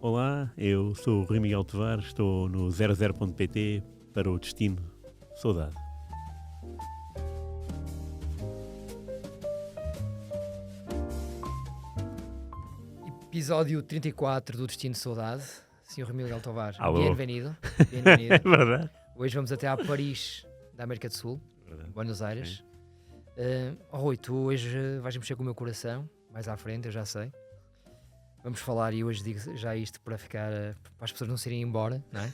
Olá, eu sou o Rui Miguel Tovar, estou no 00.pt para o Destino Saudade. Episódio 34 do Destino Saudade. Sr. Rui Miguel Tovar, Alô. bem-vindo. É verdade. Hoje vamos até a Paris, da América do Sul, Buenos Aires. Rui, tu hoje vais mexer com o meu coração, mais à frente, eu já sei. Vamos falar, e hoje digo já isto para ficar, para as pessoas não se irem embora, não é?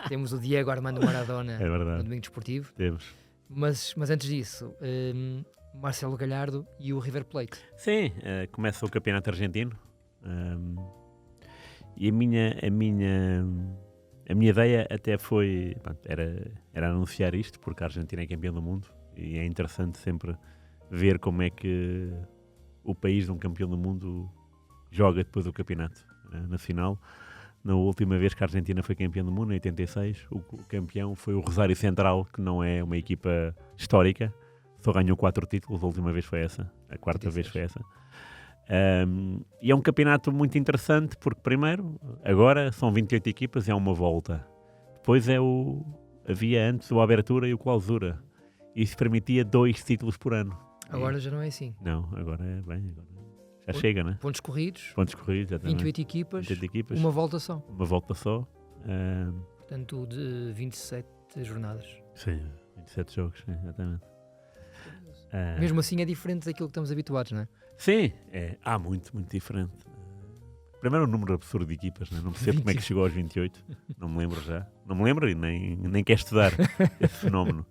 Temos o Diego Armando Maradona É verdade. no Domingo Desportivo. Temos. Mas antes disso, Marcelo Galhardo e o River Plate. Sim, começa o campeonato argentino. E a minha ideia até foi, pronto, era anunciar isto, porque a Argentina é campeã do mundo e é interessante sempre ver como é que o país de um campeão do mundo joga depois do campeonato nacional. Na última vez que a Argentina foi campeã do mundo, em 86, o campeão foi o Rosário Central, que não é uma equipa histórica, só ganhou 4 títulos, a última vez foi essa, a quarta vez foi essa. E é um campeonato muito interessante porque primeiro, agora são 28 equipas e há uma volta. Depois havia antes o Abertura e o Clausura. Isso permitia 2 títulos por ano. Agora já não é assim. Não, agora é bem, agora já chega, né? Pontos corridos, Pontos corridos, exatamente. 28 equipas, 28 equipas, uma volta só. uma volta só. Portanto, de 27 jornadas. Sim, 27 jogos, sim, exatamente. Mesmo assim é diferente daquilo que estamos habituados, não é? Sim, há muito diferente. Primeiro o número absurdo de equipas, né? Não percebo como é que chegou aos 28, não me lembro já. Não me lembro e nem quero estudar esse fenómeno.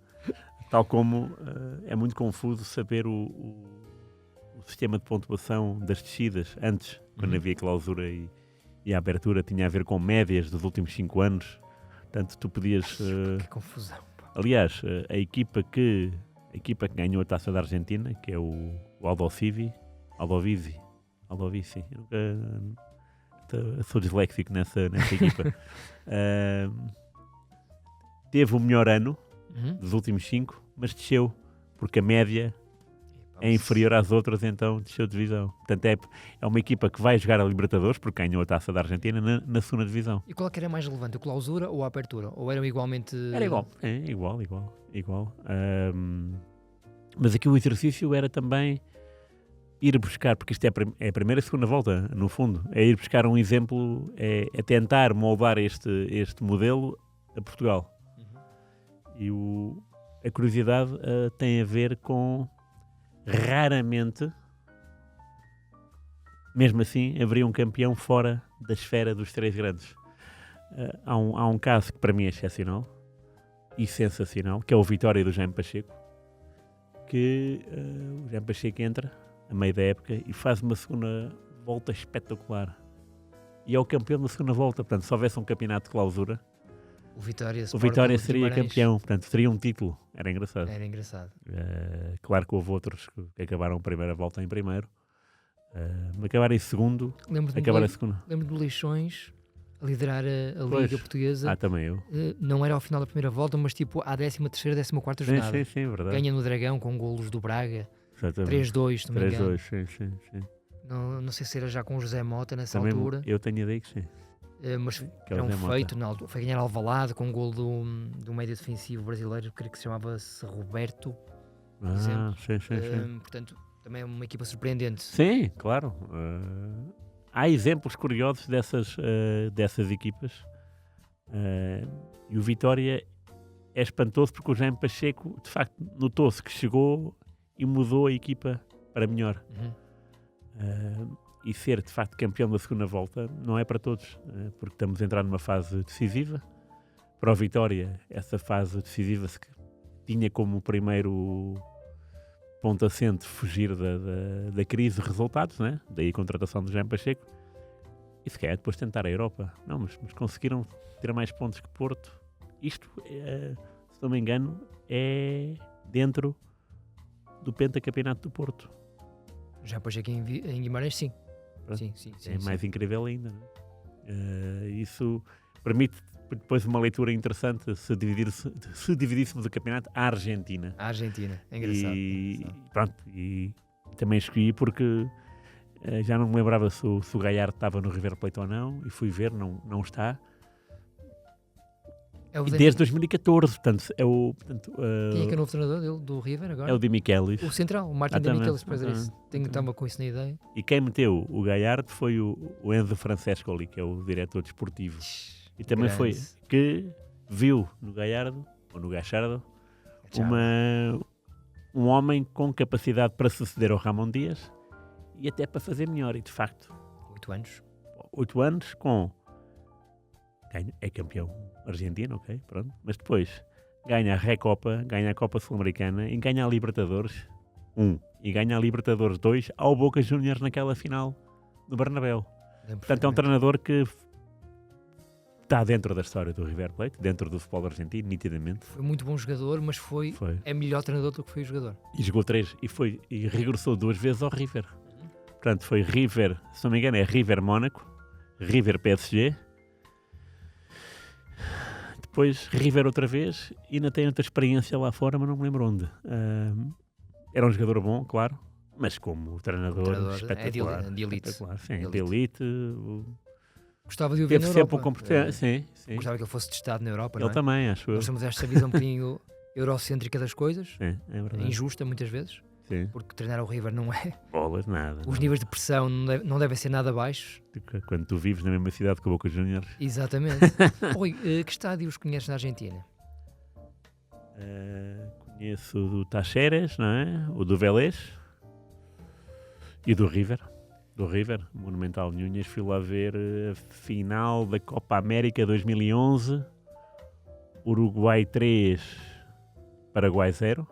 Tal como é muito confuso saber o sistema de pontuação das descidas. Antes, quando havia clausura e a abertura, tinha a ver com médias dos últimos 5 anos. Portanto, tu podias... Que confusão. Pá. Aliás, a equipa que ganhou a Taça da Argentina, que é o Aldosivi, sou disléxico nessa equipa, teve o melhor ano dos últimos 5, mas desceu, porque a média é inferior às outras, então desceu de divisão. Portanto, é uma equipa que vai jogar a Libertadores, porque ganhou a Taça da Argentina na segunda divisão. E qual é que era mais relevante, a clausura ou a apertura? Ou eram igualmente... Era igual, igual. Mas aqui o exercício era também ir buscar, porque isto é a primeira e segunda volta, no fundo, é ir buscar um exemplo, é tentar moldar este modelo a Portugal. E a curiosidade tem a ver com, raramente, mesmo assim, haveria um campeão fora da esfera dos 3 grandes. Há um caso que para mim é excepcional e sensacional, que é o Vitória do Jaime Pacheco, que o Jaime Pacheco entra a meio da época e faz uma segunda volta espetacular. E é o campeão da segunda volta. Portanto, se houvesse um campeonato de clausura, O Vitória seria campeão. Portanto, teria um título. Era engraçado. Era engraçado. Claro que houve outros que acabaram a primeira volta em primeiro. Acabaram em segundo. Acabaram a segunda. Lembro de Leixões a liderar a Liga Portuguesa. Também eu. Não era ao final da primeira volta, mas tipo à 13ª, 14ª jornada. Sim, verdade. Ganha no Dragão com golos do Braga. Exatamente. 3-2, se não me engano. 3-2, sim. Não sei se era já com o José Mota nessa Também altura. eu tenho ideia que sim. Mas Que é o era um José Mota. feito na altura. Foi ganhar Alvalade com um golo do médio defensivo brasileiro, creio que se chamava-se Roberto. Sim. Portanto, também é uma equipa surpreendente. Sim, claro. Há exemplos curiosos dessas equipas. E o Vitória é espantoso porque o Jaime Pacheco, de facto, notou-se que chegou e mudou a equipa para melhor. E ser, de facto, campeão da segunda volta não é para todos, porque estamos a entrar numa fase decisiva. Para o Vitória, essa fase decisiva tinha como primeiro ponto assente fugir da crise de resultados, né? Daí a contratação do Jaime Pacheco. E se calhar depois tentar a Europa. Não, mas conseguiram ter mais pontos que Porto. Isto, se não me engano, é dentro do pentacampeonato do Porto. Já depois aqui em Guimarães, sim. Sim, mais incrível ainda, não é? Isso permite depois uma leitura interessante se dividíssemos o campeonato à Argentina. A Argentina, é engraçado. E também escolhi porque Já não me lembrava se o Gallardo estava no River Plate ou não, e fui ver, não está. E desde 2014, portanto, quem é que é o novo treinador dele, do River agora? É o Di Michelis. O central, o Martin Di Michelis, pois era isso. Estava com isso na ideia. E quem meteu o Gallardo foi o Enzo Francescoli, que é o diretor desportivo. E também foi que viu no Gallardo, ou no Gachardo, um homem com capacidade para suceder ao Ramon Dias e até para fazer melhor. E de facto, 8 anos. 8 anos com... É campeão argentino, ok, pronto. Mas depois ganha a Recopa, ganha a Copa Sul-Americana e ganha a Libertadores 1 e ganha a Libertadores 2 ao Boca Juniors naquela final no Bernabéu. Portanto, é um treinador que está dentro da história do River Plate, dentro do futebol argentino, nitidamente. Foi muito bom jogador, mas é melhor treinador do que foi o jogador. E jogou 3 e regressou 2 vezes ao River. Portanto, foi River, se não me engano, é River Mónaco, River PSG, depois River outra vez e ainda tem outra experiência lá fora, mas não me lembro onde. Era um jogador bom, claro, mas como treinador espetacular. De elite. Espetacular, sim, de elite. Gostava de o ver na sempre Europa. Sim. Gostava que ele fosse testado na Europa, Ele não é? também, acho eu. Nós temos esta visão um bocadinho eurocêntrica das coisas. Sim, é verdade. Injusta muitas vezes. Sim. Porque treinar o River não é... Bolas, nada. Os níveis de pressão não devem ser nada baixos. Quando tu vives na mesma cidade que o Boca Juniors. Exatamente. Rui, que estádios conheces na Argentina? Conheço o do Tacheres, não é? O do Vélez e do River. Do River, Monumental Núñez. Fui lá ver a final da Copa América 2011. Uruguai 3, Paraguai 0.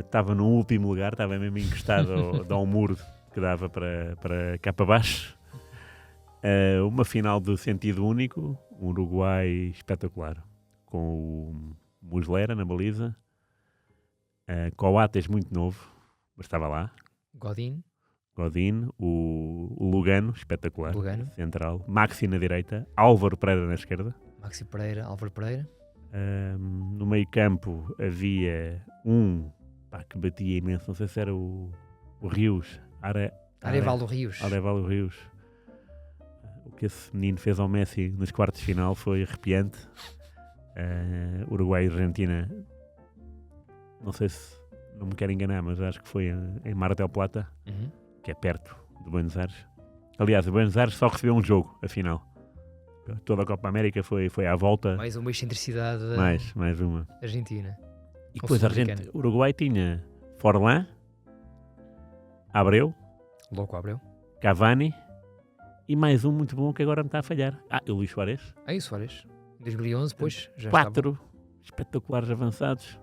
Estava no último lugar, estava mesmo encostado ao muro que dava para cá para baixo. Uma final de sentido único, um Uruguai espetacular, com o Muslera na baliza, Coates muito novo, mas estava lá. Godin, o Lugano, espetacular, Lugano. Central, Maxi na direita, Álvaro Pereira na esquerda. Maxi Pereira, Álvaro Pereira. No meio campo havia que batia imenso, não sei se era o Rios, Arevaldo Rios. O que esse menino fez ao Messi nos quartos de final foi arrepiante. Uruguai e Argentina, não sei se não me quero enganar, mas acho que foi em Mar del Plata, que é perto de Buenos Aires. Aliás, o Buenos Aires só recebeu um jogo, afinal. Toda a Copa América foi à volta. Mais uma excentricidade mais uma. Argentina. E depois o Uruguai tinha Forlán, Abreu, Louco Abreu, Cavani e mais um muito bom que agora me está a falhar. E o Luís Suárez. E o Suárez. Em 2011, depois já 4 espetaculares avançados.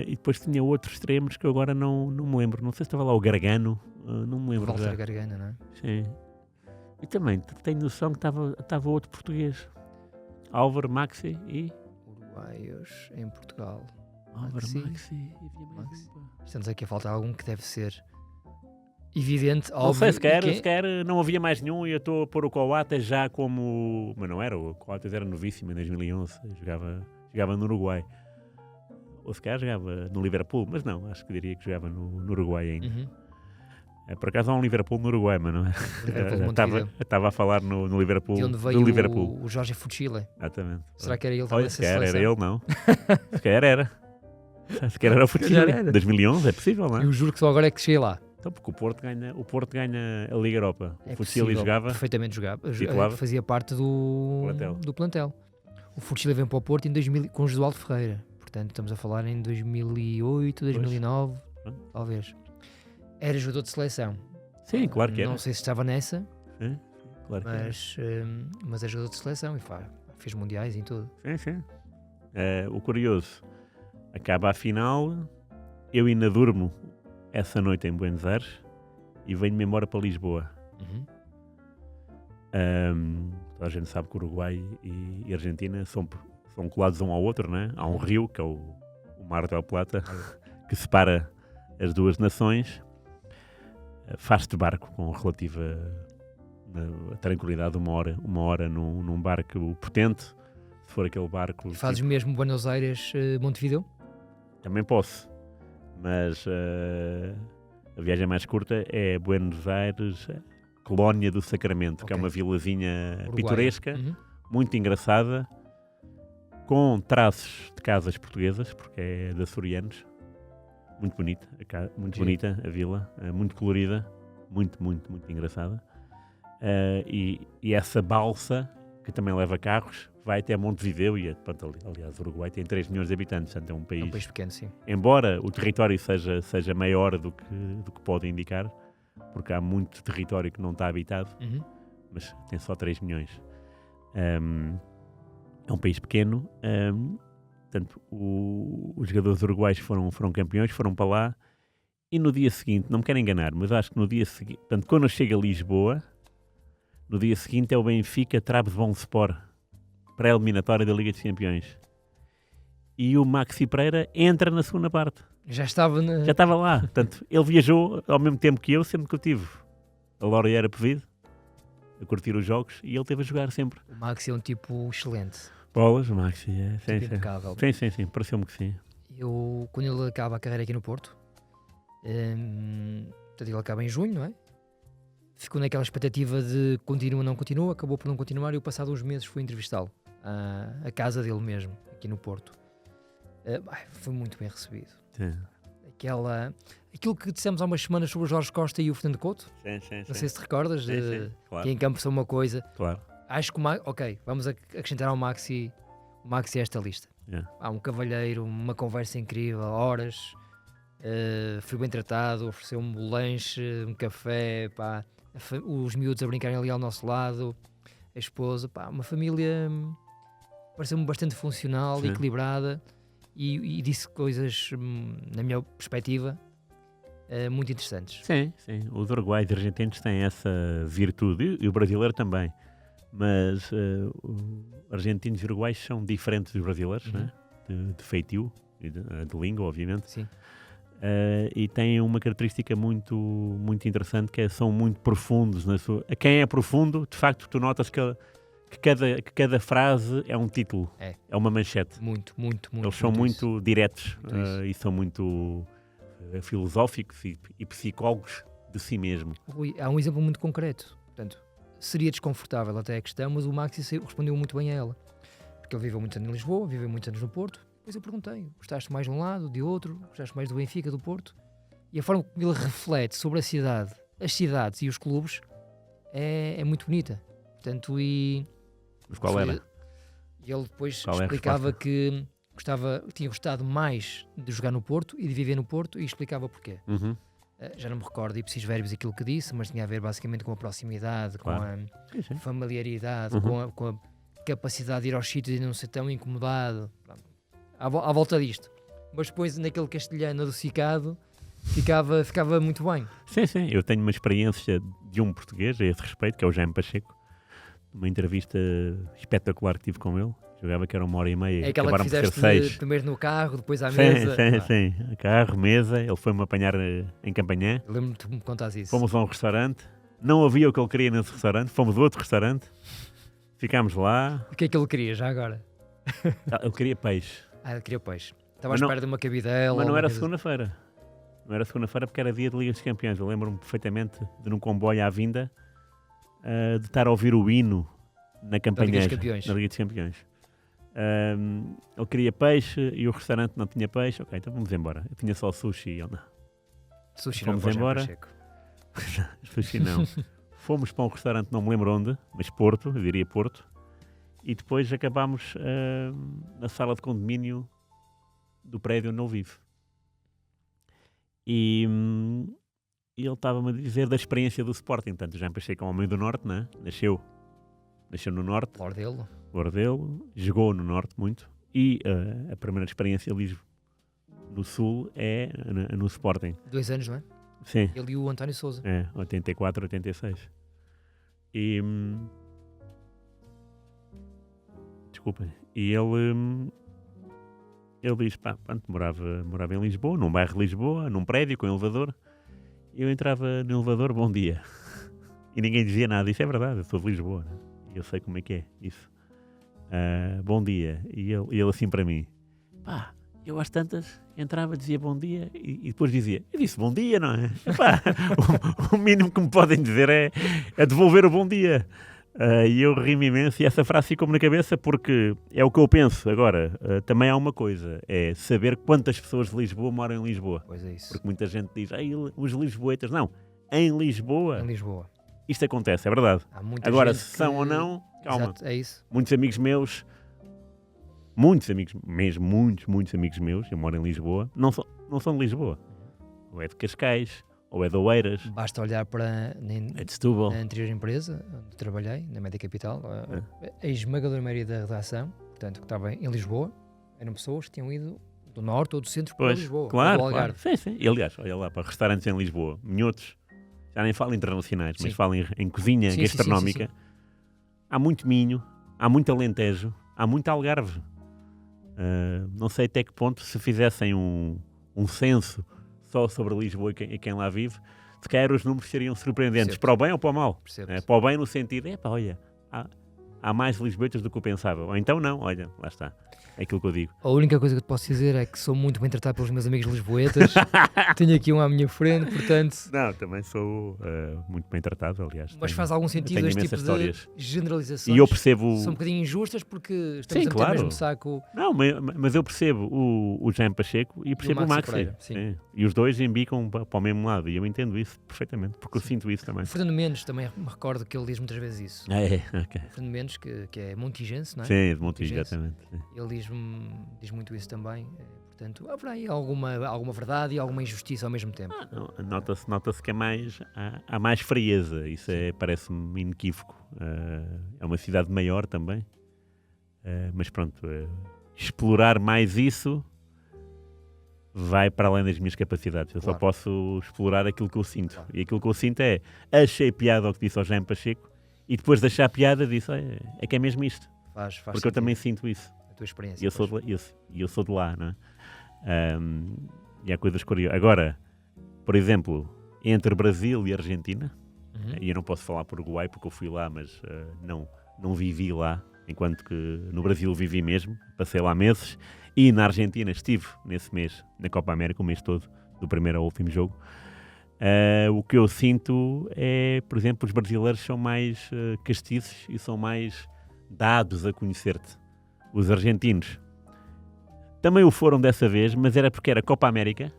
E depois tinha outros extremos que eu agora não me lembro. Não sei se estava lá o Gargano. Não me lembro. Walter Gargano, não é? Sim. E também tenho noção que estava outro português. Álvaro, Maxi e... Uruguaios em Portugal. Álvaro, Maxi. Estamos aqui a faltar algum que deve ser evidente, óbvio. Não sei, sequer não havia mais nenhum e eu estou a pôr o Coates já como... Mas não era, o Coates era novíssimo em 2011. Jogava no Uruguai. Ou sequer jogava no Liverpool, mas não, acho que diria que jogava no Uruguai ainda. Por acaso há um Liverpool no Uruguai, mas não é? Estava a falar no Liverpool. De onde veio o Jorge Fuchile. Exatamente. Será que era ele? Olha, se calhar era ele, não. Se calhar era. Se calhar era o Fuchile. 2011, é possível, não é? Eu juro que só agora é que cheguei lá. Então, porque o Porto ganha a Liga Europa. O Fuchile jogava. Perfeitamente jogava. Fazia parte do plantel. O Fuchile veio para o Porto com o Josualdo Ferreira. Portanto, estamos a falar em 2008, 2009, talvez. Era jogador de seleção. Sim, claro que era. Não sei se estava nessa, sim, claro que mas é jogador de seleção e fez mundiais e tudo. Sim. O curioso, acaba a final, eu ainda durmo essa noite em Buenos Aires e venho-me embora para Lisboa. Toda a gente sabe que o Uruguai e a Argentina são colados um ao outro, né? Há um rio, que é o Mar del Plata, que separa as duas nações. Faz-se de barco com relativa tranquilidade, uma hora num barco potente. Se for aquele barco... E fazes mesmo Buenos Aires, Montevideo? Também posso, mas a viagem mais curta é Buenos Aires, Colónia do Sacramento, que é uma vilazinha pitoresca, muito engraçada, com traços de casas portuguesas, porque é de açorianos. Muito bonita, bonita a vila, muito colorida, muito engraçada. E essa balsa, que também leva carros, vai até Montevideo e, aliás, o Uruguai tem 3 milhões de habitantes, portanto é um país pequeno, sim. Embora o território seja maior do que pode indicar, porque há muito território que não está habitado, mas tem só 3 milhões. É um país pequeno, portanto, os jogadores uruguaios foram campeões, foram para lá, e no dia seguinte, não me quero enganar, mas acho que no dia seguinte, portanto, quando eu chego a Lisboa, no dia seguinte é o Benfica Trabzonspor, pré-eliminatória da Liga dos Campeões. E o Maxi Pereira entra na segunda parte. Já estava lá. Portanto, ele viajou ao mesmo tempo que eu, sempre que eu tive a Lauriera Pevido, a curtir os jogos, e ele teve a jogar sempre. O Maxi é um tipo excelente. Bolas, o Maxi, tipo impecável. Sim, pareceu-me que sim. Quando ele acaba a carreira aqui no Porto, portanto, ele acaba em junho, não é? Ficou naquela expectativa de continua ou não continua, acabou por não continuar, e o passado uns meses fui entrevistá-lo à casa dele mesmo, aqui no Porto. Foi muito bem recebido. Sim. Aquilo que dissemos há umas semanas sobre o Jorge Costa e o Fernando Couto, não sei se te recordas, claro. Que em campo são uma coisa. Claro. Acho que vamos acrescentar ao Maxi a esta lista. Há um cavalheiro, uma conversa incrível, horas, fui bem tratado, ofereceu-me um lanche, um café, pá, os miúdos a brincarem ali ao nosso lado, a esposa, pá, uma família pareceu-me bastante funcional, sim, equilibrada, e disse coisas, na minha perspectiva, muito interessantes. Sim, os uruguaios e argentinos têm essa virtude, e o brasileiro também, mas os argentinos e uruguaios são diferentes dos brasileiros, né? De feitio, de língua, obviamente. Sim. E têm uma característica muito interessante, que são muito profundos. A quem é profundo, de facto, tu notas que cada frase é um título, é uma manchete. Muito. Eles são muito diretos e são muito filosóficos e psicólogos de si mesmo. Rui, há um exemplo muito concreto. Portanto, seria desconfortável até a questão, mas o Maxi respondeu muito bem a ela. Porque ele viveu muitos anos em Lisboa, viveu muitos anos no Porto. Depois eu perguntei, gostaste mais de um lado, de outro? Gostaste mais do Benfica, do Porto? E a forma como ele reflete sobre a cidade, as cidades e os clubes é muito bonita. Portanto, mas qual era? E ele depois explicava que tinha gostado mais de jogar no Porto e de viver no Porto, e explicava porquê. Já não me recordo ipsis verbis aquilo que disse, mas tinha a ver basicamente com a proximidade, claro, com a familiaridade, com a capacidade de ir aos sítios e não ser tão incomodado. À volta disto. Mas depois, naquele castelhano adocicado, ficava muito bem. Sim. Eu tenho uma experiência de um português a esse respeito, que é o Jaime Pacheco. Uma entrevista espetacular que tive com ele. Jogava que era 1h30. É aquela que fizeste primeiro no carro, depois à mesa. Sim. Carro, mesa. Ele foi-me apanhar em Campanhã. Lembro-me de me contares isso. Fomos a um restaurante. Não havia o que ele queria nesse restaurante. Fomos a outro restaurante. Ficámos lá. O que é que ele queria já agora? Ele queria peixe. Ele queria peixe. Estava à espera de uma cabidela. Mas não era segunda-feira. Não era segunda-feira porque era dia de Liga dos Campeões. Eu lembro-me perfeitamente de num comboio à vinda de estar a ouvir o hino na Campanha, na Liga dos Campeões. Ele queria peixe e o restaurante não tinha peixe. Ok, então vamos embora. Eu tinha só sushi. Eu não. Sushi fomos não embora. Sushi não. Fomos para um restaurante, não me lembro onde, mas Porto, eu diria Porto. E depois acabámos na sala de condomínio do prédio onde ele vive. E ele estava-me a dizer da experiência do Sporting. Portanto, já empecei com o homem do Norte, né? Nasceu no Norte. Bordelo. Jogou no Norte muito. E a primeira experiência ali no Sul é no Sporting. 2 anos, não é? Sim. Ele e o António Sousa. 84, 86. E... desculpem. E ele diz, morava em Lisboa, num bairro de Lisboa, num prédio com elevador. E eu entrava no elevador, bom dia. E ninguém dizia nada. Isso é verdade, eu sou de Lisboa, né? E eu sei como é que é isso. Bom dia. E ele assim para mim, Eu às tantas entrava, dizia bom dia e depois dizia, eu disse bom dia, não é? Epá, o mínimo que me podem dizer é devolver o bom dia. E eu ri-me imenso e essa frase ficou-me na cabeça porque é o que eu penso. Agora, também há uma coisa, é saber quantas pessoas de Lisboa moram em Lisboa. Pois é isso. Porque muita gente diz, os lisboetas. Não, em Lisboa, isto acontece, é verdade. Agora, se são ou não, calma. Exato, é isso. Muitos amigos meus, muitos amigos meus, eu moro em Lisboa, não são de Lisboa. Ou é de Cascais, ou é de Oeiras. Basta olhar para é de Setúbal. Na anterior empresa onde trabalhei, na Média Capital, a esmagadora maioria da redação, portanto, que estava em Lisboa, eram pessoas que tinham ido do norte ou do centro para Lisboa, claro, ou do Algarve. Claro. Sim. E, aliás, olha lá, para restaurantes em Lisboa, minhotos, já nem falo internacionais, mas falo em cozinha gastronómica. Sim. Há muito Minho, há muito Alentejo, há muito Algarve. Não sei até que ponto, se fizessem um censo só sobre Lisboa e quem lá vive, se calhar os números seriam surpreendentes, para o bem ou para o mal. Para o bem no sentido, olha, há mais lisboetas do que eu pensava. Ou então não, olha, lá está. É aquilo que eu digo. A única coisa que te posso dizer é que sou muito bem tratado pelos meus amigos lisboetas. Tenho aqui um à minha frente, portanto... Não, também sou muito bem tratado, aliás. Mas faz algum sentido este tipo histórias. De generalizações? E eu percebo... São um bocadinho injustas porque estamos a meter no mesmo saco... Não, mas eu percebo o Jaime Pacheco e percebo o Maxi. E os dois embicam para o mesmo lado. E eu entendo isso perfeitamente, porque eu sinto isso também. Fernando Mendes, também me recordo que ele diz muitas vezes isso. Ok. Fernando Mendes, que é montigense, não é? Sim, de Montijo, exatamente. Ele diz muito isso também, portanto haverá aí alguma verdade e alguma injustiça ao mesmo tempo. Nota-se que há mais frieza, isso parece-me inequívoco. É uma cidade maior também, mas pronto, explorar mais isso vai para além das minhas capacidades. Eu só posso explorar aquilo que eu sinto. E aquilo que eu sinto achei piada ao que disse ao Jaime Pacheco e depois de achar piada disse, é que é mesmo isto. Faz porque sentido. Eu também sinto isso. A tua experiência. E eu sou de lá, não é? E há coisas curiosas. Agora, por exemplo, entre Brasil e Argentina, e eu não posso falar por Uruguai porque eu fui lá, mas não vivi lá, enquanto que no Brasil vivi mesmo, passei lá meses, e na Argentina estive nesse mês, na Copa América, o mês todo, do primeiro ao último jogo. O que eu sinto é, por exemplo, os brasileiros são mais castiços e são mais dados a conhecer-te. Os argentinos também o foram dessa vez, mas era porque era Copa América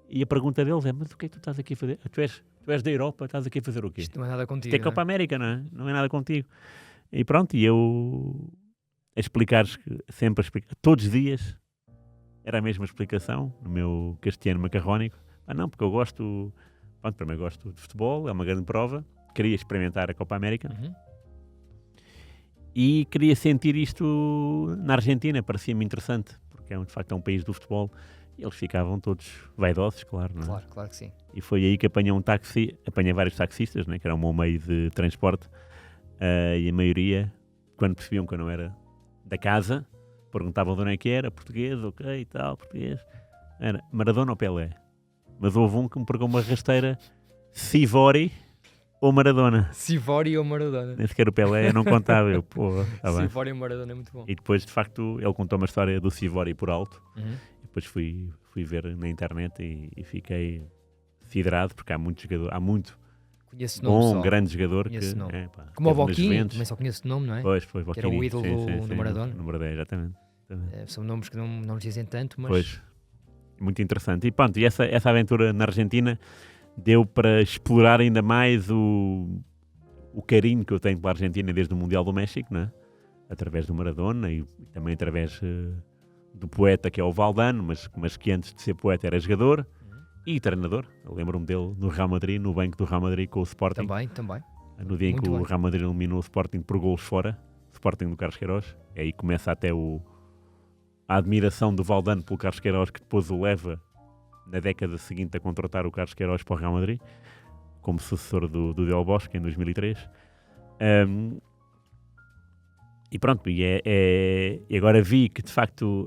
e a pergunta deles é, mas o que é que tu estás aqui a fazer? Tu és da Europa, estás aqui a fazer o quê? Isto não é nada contigo. Isto é Copa América, não é? Não é nada contigo. E pronto, e eu a explicar-lhes, todos os dias era a mesma explicação, no meu castelhano macarrónico. Não, porque eu gosto, primeiro gosto de futebol, é uma grande prova, queria experimentar a Copa América. E queria sentir isto na Argentina, parecia-me interessante, porque de facto é um país do futebol, e eles ficavam todos vaidosos, claro, não é? Claro que sim. E foi aí que apanhei vários taxistas, né, que era o meu meio de transporte, e a maioria, quando percebiam que eu não era da casa, perguntavam de onde é que era, português, ok, e tal, português, era Maradona ou Pelé? Mas houve um que me pegou uma rasteira, Sivori ou Maradona. Sivori ou Maradona. Nem sequer o Pelé não contava. Sivori ou Maradona é muito bom. E depois, de facto, ele contou uma história do Sivori por alto. E depois fui ver na internet e fiquei siderado, porque há muito jogador, grande jogador. Como o Boquinho, também só conheço o nome, não é? Pois, foi Boquinho. Que era o ídolo do Maradona. Número 10, exatamente. São nomes que não nos dizem tanto, mas... Pois, muito interessante. E pronto, e essa aventura na Argentina deu para explorar ainda mais o carinho que eu tenho pela Argentina desde o Mundial do México, não é? Através do Maradona e também através do poeta que é o Valdano, mas que antes de ser poeta era jogador e treinador. Eu lembro-me dele no Real Madrid, no banco do Real Madrid com o Sporting. Também. No dia em que o Real Madrid eliminou o Sporting por golos fora, Sporting do Carlos Queiroz. Aí começa até a admiração do Valdano pelo Carlos Queiroz, que depois o leva na década seguinte a contratar o Carlos Queiroz para o Real Madrid, como sucessor do Del Bosque em 2003. E pronto, e agora vi que de facto,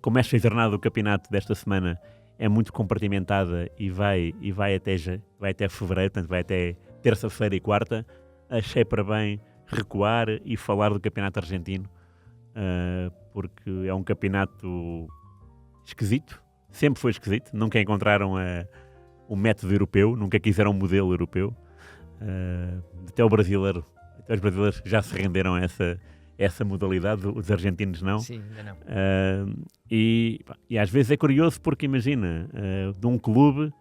como esta jornada do campeonato desta semana é muito compartimentada e vai até fevereiro, portanto vai até terça-feira e quarta, achei para bem recuar e falar do campeonato argentino, porque é um campeonato esquisito, sempre foi esquisito, nunca encontraram o método europeu, nunca quiseram um modelo europeu. Até os brasileiros já se renderam a essa modalidade, os argentinos não. Sim, ainda não. E às vezes é curioso porque imagina, de um clube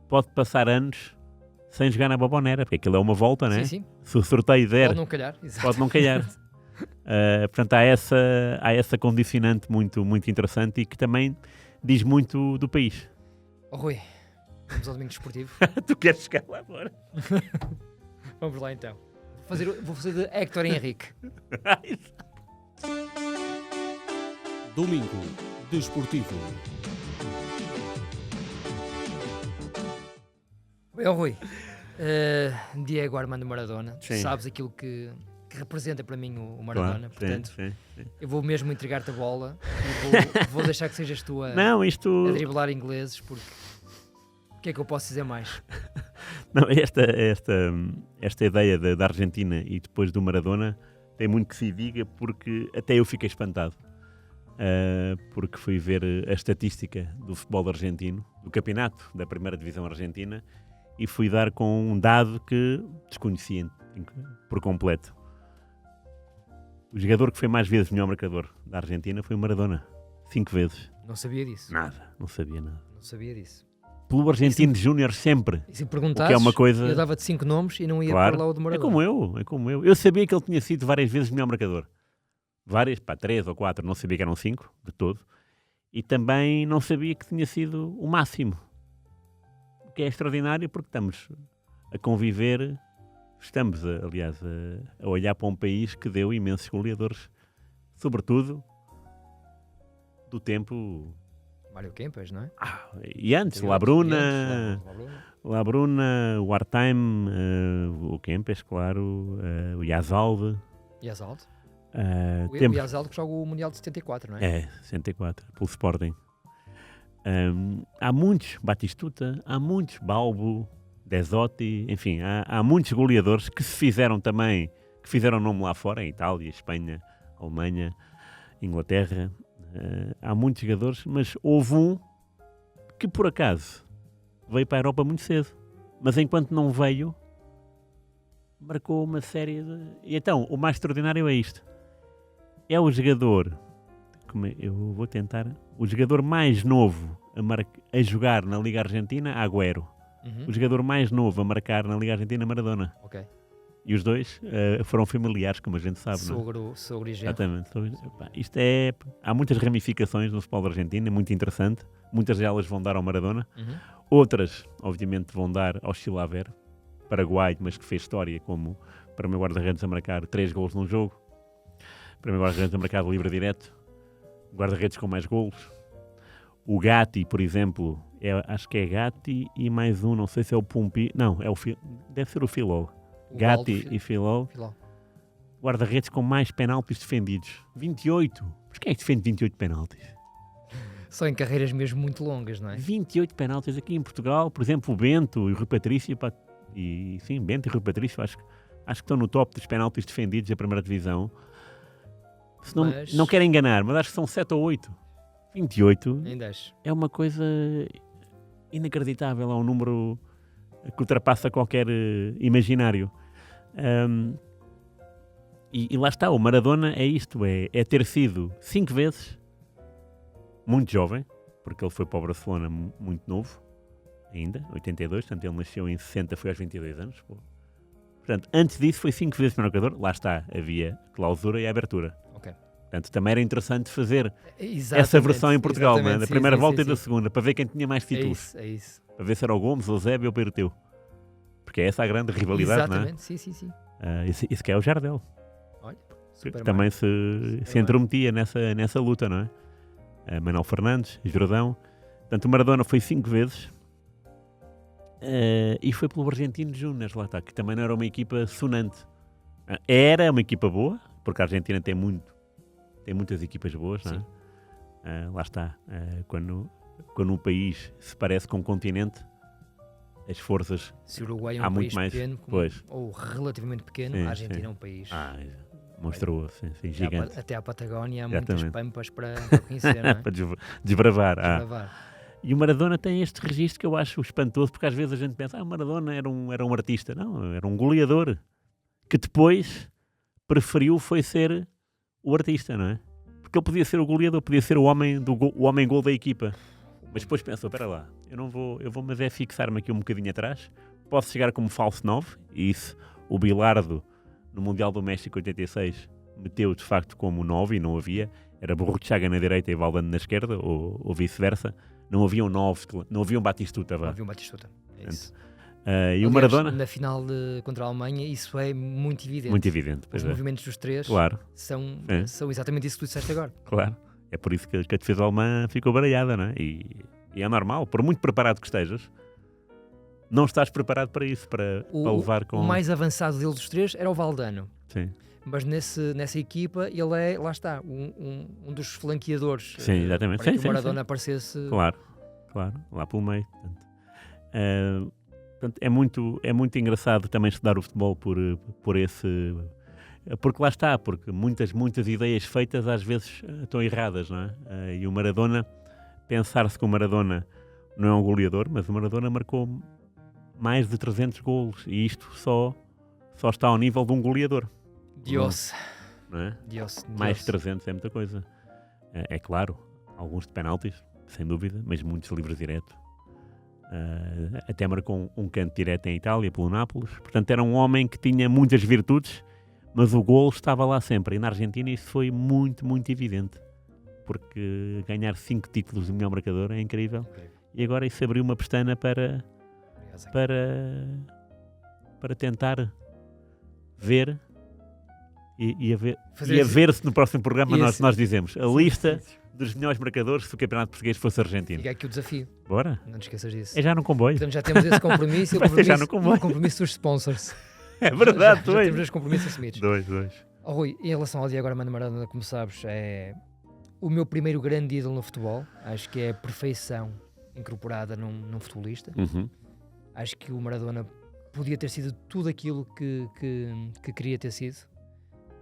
pode passar anos sem jogar na Bombonera, porque aquilo é uma volta, né? Sim. Se o sorteio der, Pode não calhar. Exato. pode não calhar. Portanto, há essa condicionante muito, muito interessante e que também diz muito do país. Rui, vamos ao domingo desportivo. Tu queres chegar lá agora? Vamos lá então. Vou fazer de Héctor Henrique. Domingo desportivo. Bem, Rui, Diego Armando Maradona. Tu Sim. sabes aquilo que representa para mim o Maradona. Claro, Portanto, sim. eu vou mesmo entregar-te a bola e vou deixar que sejas tu a driblar ingleses, porque o que é que eu posso dizer mais? Não, esta ideia da Argentina e depois do Maradona tem muito que se diga, porque até eu fiquei espantado. Porque fui ver a estatística do futebol argentino, do campeonato da primeira divisão argentina, e fui dar com um dado que desconhecia por completo. O jogador que foi mais vezes melhor marcador da Argentina foi o Maradona. 5 vezes. Não sabia disso. Nada, não sabia nada. Não sabia disso. Pelo Argentino Júnior sempre. E se me O perguntasses, que é uma coisa... eu dava-te 5 nomes e não ia Claro, pôr lá o de é Maradona. como eu. Eu sabia que ele tinha sido várias vezes melhor marcador. Várias, 3 ou 4, não sabia que eram 5 de todo. E também não sabia que tinha sido o máximo. O que é extraordinário, porque estamos a conviver, aliás, a olhar para um país que deu imensos goleadores, sobretudo do tempo... Mário Kempes, não é? E antes, Labruna, o Artime, o Kempes, claro, o Yazalde. Yazalde. O Temos... Yazalde que joga o Mundial de 74, não é? É, 64, pelo Sporting. Há muitos, Batistuta, há muitos, Balbo, Desotti, enfim, há muitos goleadores que se fizeram também, que fizeram nome lá fora, em Itália, Espanha, Alemanha, Inglaterra. Há muitos jogadores, mas houve um que por acaso veio para a Europa muito cedo, mas enquanto não veio, marcou uma série de... E então, o mais extraordinário é isto. É o jogador, eu vou tentar, o jogador mais novo a jogar na Liga Argentina, Agüero. O jogador mais novo a marcar na Liga Argentina, Maradona. Ok. E os dois foram familiares, como a gente sabe, Sogro e genro. Exatamente. Há muitas ramificações no futebol argentino, é muito interessante. Muitas delas vão dar ao Maradona. Outras, obviamente, vão dar ao Chilaver, paraguaio, mas que fez história como primeiro guarda-redes a marcar 3 golos num jogo. Primeiro guarda-redes a marcar de livre direto. Guarda-redes com mais golos. O Gatti, por exemplo, acho que é Gatti e mais um, não sei se é o Pumpi. Não, deve ser o Filol. Gatti e Filol. Guarda-redes com mais penaltis defendidos. 28. Mas quem é que defende 28 penaltis? Só em carreiras mesmo muito longas, não é? 28 penaltis aqui em Portugal. Por exemplo, o Bento e o Rui Patrício. Bento e Rui Patrício acho que estão no top dos penaltis defendidos da primeira divisão. Se não quero enganar, mas acho que são 7 ou 8. 28 é uma coisa inacreditável. É um número que ultrapassa qualquer imaginário. E lá está, o Maradona é isto, é ter sido 5 vezes muito jovem, porque ele foi para o Barcelona muito novo, ainda, 82, portanto ele nasceu em 60, foi aos 22 anos. Pô. Portanto, antes disso foi 5 vezes melhor jogador, lá está, havia clausura e abertura. Ok. Portanto, também era interessante fazer essa versão em Portugal, né? Da primeira volta e da segunda, para ver quem tinha mais títulos. É isso. Para ver se era o Gomes, o Eusébio ou o Peruteu. Porque é essa a grande rivalidade, exatamente. Não é? Sim. Esse que é o Jardel. Olha, que também se intrometia nessa luta, não é? Manuel Fernandes, Jordão. Portanto, o Maradona foi 5 vezes e foi pelo Argentino Júnior, lá está, que também não era uma equipa sonante. Era uma equipa boa, porque a Argentina tem muitas equipas boas, não é? Lá está, quando um país se parece com um continente, as forças... Se o Uruguai é há um muito país mais, pequeno, ou relativamente pequeno, a Argentina é um país Mostrou, sim, gigante. Até à Patagónia há Exatamente. muitas pampas para conhecer, não é? Para desbravar. Desbravar. E o Maradona tem este registro que eu acho espantoso, porque às vezes a gente pensa, o Maradona era um artista. Não, era um goleador, que depois preferiu foi ser o artista, não é? Porque ele podia ser o goleador, podia ser o homem gol da equipa. Mas depois pensou, espera lá, eu vou mas é fixar-me aqui um bocadinho atrás, posso chegar como falso 9, e isso o Bilardo, no Mundial do México 86, meteu de facto como 9 e não havia, era Burruchaga na direita e Valdano na esquerda, ou vice-versa. Não havia um 9, não havia um Batistuta. Não havia um Batistuta. É isso. E aliás, o Maradona... na final contra a Alemanha, isso é muito evidente. Muito evidente. Os movimentos dos três são exatamente isso que tu disseste agora. Claro. É por isso que a defesa alemã ficou baralhada, não é? E é normal. Por muito preparado que estejas, não estás preparado para isso, para levar com... O mais avançado deles dos três era o Valdano. Sim. Mas nessa equipa ele é, lá está, um dos flanqueadores. Sim, exatamente. Para que o Maradona aparecesse... Claro, lá pelo meio. Portanto, é muito engraçado também estudar o futebol por esse... Porque lá está, porque muitas ideias feitas às vezes estão erradas, não é? E o Maradona, pensar-se que o Maradona não é um goleador, mas o Maradona marcou mais de 300 golos e isto só está ao nível de um goleador. Dios. Não é? Dios. Mais de 300 é muita coisa. É claro, alguns de penaltis, sem dúvida, mas muitos livres direto. Até marcou um canto direto em Itália, pelo Nápoles. Portanto, era um homem que tinha muitas virtudes, mas o golo estava lá sempre. E na Argentina isso foi muito, muito evidente. Porque ganhar 5 títulos de melhor marcador é incrível. E agora isso abriu uma pestana para tentar ver e a ver-se no próximo programa nós dizemos a lista dos melhores marcadores se o Campeonato Português fosse argentino. Fica aqui o desafio. Bora? Não te esqueças disso. É já no comboio. Portanto, já temos esse compromisso e o compromisso dos sponsors. É verdade, já temos os compromissos assumidos. Dois. Rui, em relação ao Diego Armando Maradona, como sabes, é o meu primeiro grande ídolo no futebol. Acho que é a perfeição incorporada num futebolista. Uhum. Acho que o Maradona podia ter sido tudo aquilo que queria ter sido.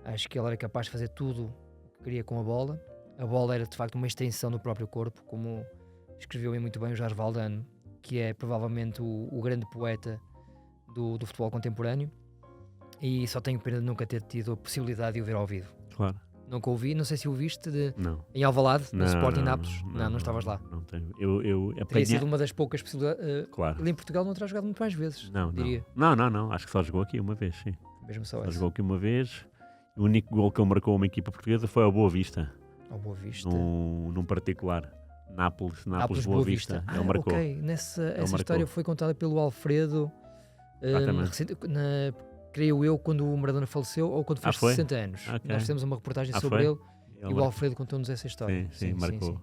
Acho que ele era capaz de fazer tudo o que queria com a bola. A bola era de facto uma extensão do próprio corpo, como escreveu muito bem o Jorge Valdano, que é provavelmente o grande poeta do futebol contemporâneo. E só tenho pena de nunca ter tido a possibilidade de o ver ao vivo. Claro. Nunca ouvi, não sei se o viste em Alvalade, no Sporting Nápoles. Não estavas lá. Não tenho. Eu teria sido uma das poucas possibilidades. Claro. Ele em Portugal não terá jogado muito mais vezes. Diria. Não. Acho que só jogou aqui uma vez, sim. Mesmo só jogou aqui uma vez. O único gol que ele marcou uma equipa portuguesa foi ao Boa Vista. Ao Boa Vista. Num particular. Nápoles Boa Vista. Ele marcou. Ok. Essa história foi contada pelo Alfredo. Creio eu, quando o Maradona faleceu ou quando fez 60 anos. Okay. Nós fizemos uma reportagem sobre ele e o Alfredo contou-nos essa história. Sim, marcou.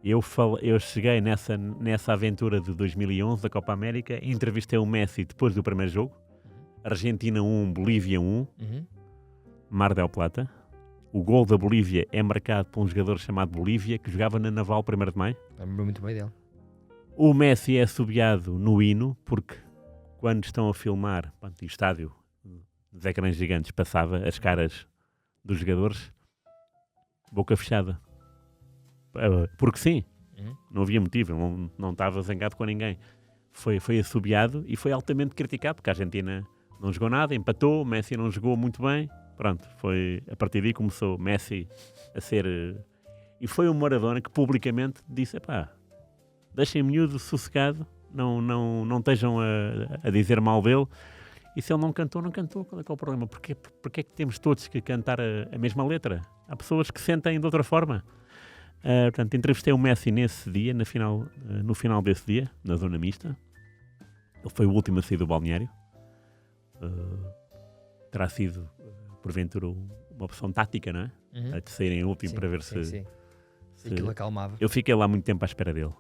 Eu cheguei nessa aventura de 2011 da Copa América, entrevistei o Messi depois do primeiro jogo. Argentina 1, Bolívia 1, Mar del Plata. O gol da Bolívia é marcado por um jogador chamado Bolívia, que jogava na Naval 1º de Maio. Lembro muito bem dele. O Messi é assobiado no hino, porque quando estão a filmar, o estádio dos ecrãs gigantes passava as caras dos jogadores, boca fechada. Porque sim, não havia motivo, não estava zangado com ninguém. Foi assobiado e foi altamente criticado, porque a Argentina não jogou nada, empatou, Messi não jogou muito bem. Pronto, a partir daí começou Messi a ser... E foi o Maradona que publicamente disse, deixem o miúdo sossegado, não estejam a dizer mal dele. E se ele não cantou, qual é que é o problema? Porque é que temos todos que cantar a mesma letra? Há pessoas que sentem de outra forma. Portanto, entrevistei o Messi nesse dia, no final desse dia, na zona mista. Ele foi o último a sair do balneário. Terá sido, porventura, uma opção tática, não é? De saírem último para ver se aquilo acalmava. Eu fiquei lá muito tempo à espera dele.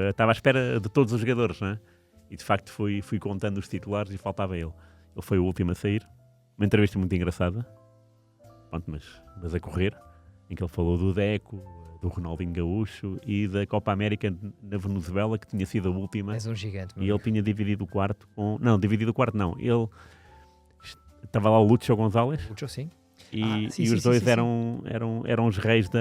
Estava à espera de todos os jogadores, não é? E de facto fui contando os titulares e faltava ele. Ele foi o último a sair. Uma entrevista muito engraçada. Pronto, mas a correr, em que ele falou do Deco, do Ronaldinho Gaúcho e da Copa América na Venezuela, que tinha sido a última. És um gigante. E ele tinha dividido o quarto com... Não, dividido o quarto não. Ele estava lá o Lúcio Gonzalez. Lúcio, sim. E sim, os sim, dois sim, sim. eram os reis da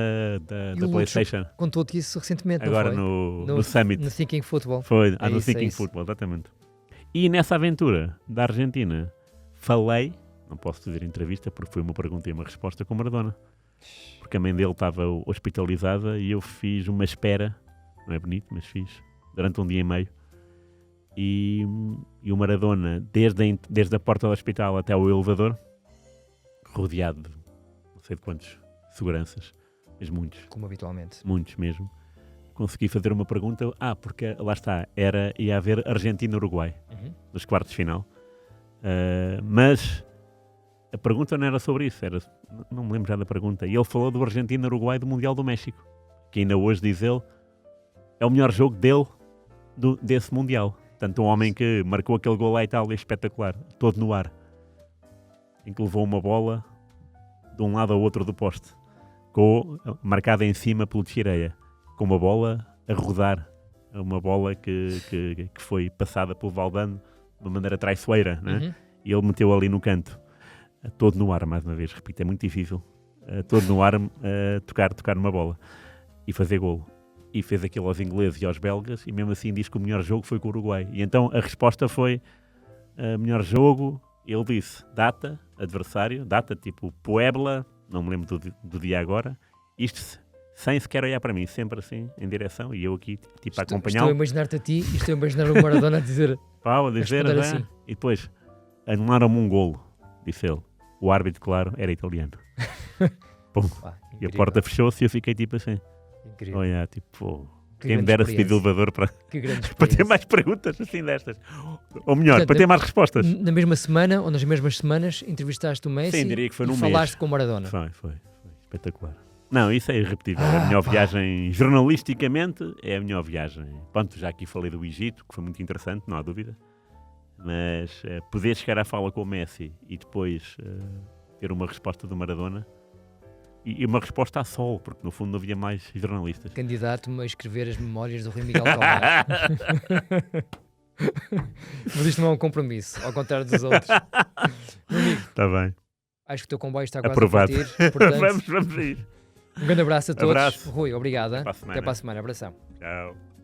E o Lúcio PlayStation. contou-te isso recentemente, Agora não foi? no Summit. No Thinking Football. Foi, isso, no Thinking isso. Football, exatamente. E nessa aventura da Argentina, falei, não posso dizer entrevista, porque foi uma pergunta e uma resposta com Maradona. Porque a mãe dele estava hospitalizada e eu fiz uma espera, não é bonito, mas fiz, durante um dia e meio. E o Maradona, desde a porta do hospital até o elevador, rodeado de não sei de quantos seguranças, mas muitos. Como habitualmente. Muitos mesmo. Consegui fazer uma pergunta. Porque lá está, ia haver Argentina-Uruguai nos quartos de final. Mas a pergunta não era sobre isso, não me lembro já da pergunta. E ele falou do Argentina-Uruguai do Mundial do México, que ainda hoje, diz ele, é o melhor jogo dele desse Mundial. Portanto, um homem que marcou aquele gol à Itália espetacular, todo no ar, em que levou uma bola de um lado ao outro do poste, marcada em cima pelo Chireia, com uma bola a rodar, uma bola que foi passada pelo Valdano de uma maneira traiçoeira, né? E ele meteu ali no canto, todo no ar, mais uma vez, repito, é muito difícil, todo no ar, tocar numa bola e fazer golo. E fez aquilo aos ingleses e aos belgas, e mesmo assim diz que o melhor jogo foi com o Uruguai. E então a resposta foi, melhor jogo, ele disse, data, adversário, data tipo Puebla, não me lembro do dia agora, isto sem sequer olhar para mim, sempre assim, em direção, e eu aqui tipo a acompanhá-lo. Estou a imaginar-te a ti e estou a imaginar o Maradona a dizer... Pau, a dizer, assim. E depois, anularam-me um golo, disse ele. O árbitro, claro, era italiano. Pum. E a porta fechou-se e eu fiquei tipo assim. Incrível. Olha, tipo, quem me dera subir de elevador para ter mais perguntas assim destas. Ou melhor, portanto, para ter mais respostas. Na mesma semana, ou nas mesmas semanas, entrevistaste o Messi. Sim, diria que foi e falaste com o Maradona. Foi espetacular. Não, isso é irrepetível. A melhor viagem, jornalisticamente, é a melhor viagem. Pronto, já aqui falei do Egito, que foi muito interessante, não há dúvida. Mas poder chegar à fala com o Messi e depois ter uma resposta do Maradona, e uma resposta a sol, porque no fundo não havia mais jornalistas. Candidato-me a escrever as memórias do Rui Miguel Tavares. Mas isto não é um compromisso, ao contrário dos outros. Meu amigo, está bem. Acho que o teu comboio está quase aprovado. A partir. Portanto, vamos ir. Um grande abraço a todos. Abraço. Rui, obrigado. Até para a semana. Até para a semana. Abração. Tchau.